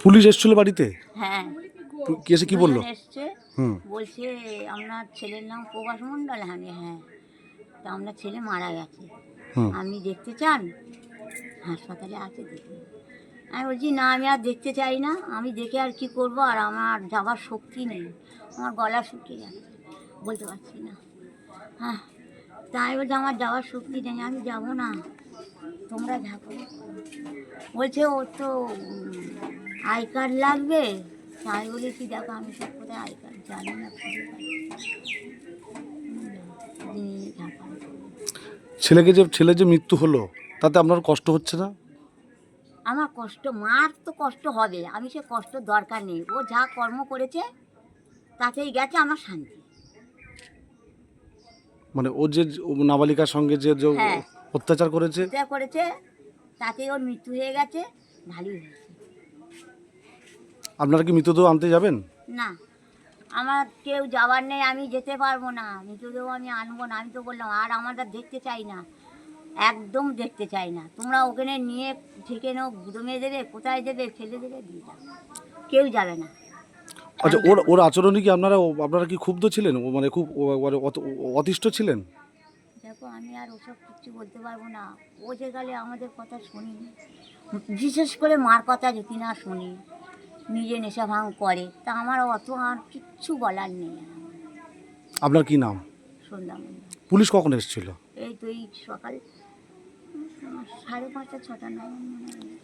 Police এসেছিল বাড়িতে? হ্যাঁ, কি এসে কি বললো? এসছে, হুম। বলছে আপনার ছেলের নাম প্রভাস মণ্ডল। আমি হ্যাঁ, তা আপনার ছেলে মারা গেছে, হুম। আপনি দেখতে চান? হাসপাতালে আছে, দেখুন। আমি বলছি না, আমি আর দেখতে চাই না, আমি দেখে আর কি করব, আর আমার যাবার শক্তি নেই, আমার গলা শুকিয়ে যাচ্ছে, বলতে পারছি না। হ্যাঁ, তাই বলছে আমার যাওয়ার শক্তি নেই, আমি যাব না, তোমরা থাকো। বলছে ওর তো আই কার্ড লাগবে। তাই বলেছি দেখো আমি সব কোথায় আই কার্ড জানি না, খুঁজে পাচ্ছি না। ছেলে যে মৃত্যু হলো তাতে আপনার কষ্ট হচ্ছে না? আমার কষ্ট, মার তো কষ্ট হবে, আমি সে কষ্ট দরকার নেই, ও যা কর্ম করেছে তাতেই গেছে, আমার শান্তি। মানে ও যে নাবালিকার সঙ্গে যে হ্যাঁ, অত্যাচার করেছে, যা করেছে তাতেই ওর মৃত্যু হয়ে গেছে, ভালোই হয়েছে। আপনারা কি মৃতদেহ আনতে যাবেন? না, আমার কেউ যাওয়ার নেই, আমি যেতে পারবো না, মৃতদেহ আমি আনবো না। আমি তো বললাম আর আমাদের দেখতে চাই না, একদম দেখতে চাই না। তোমরা ওখানে নিয়ে ঠেকে নাও, দমে দেবে, কোথায় দেবে, ফেলে দেবে, দিয়ে যাও, কেউ যাবে না। আচ্ছা, আমি ওর যাবো না। ওর আচরণে কি আপনারা কি ক্ষুব্ধ ছিলেন? ও মানে খুব অতিষ্ঠ ছিলেন? দেখো আমি আর ওসব কিচ্ছু বলতে পারবো না, ও যে গেলে আমাদের কথা শুনি, বিশেষ করে মার কথা যদি না শুনি, নিজে নেশা ভাঙ করে, তা আমার অত আর কিচ্ছু বলার নেই। আপনার কি নাম? সন্ধ্যা মন্ডল। পুলিশ কখন এসেছিল? এই তো এই সকাল 5:30 6টা নাগাদ মনে হয়।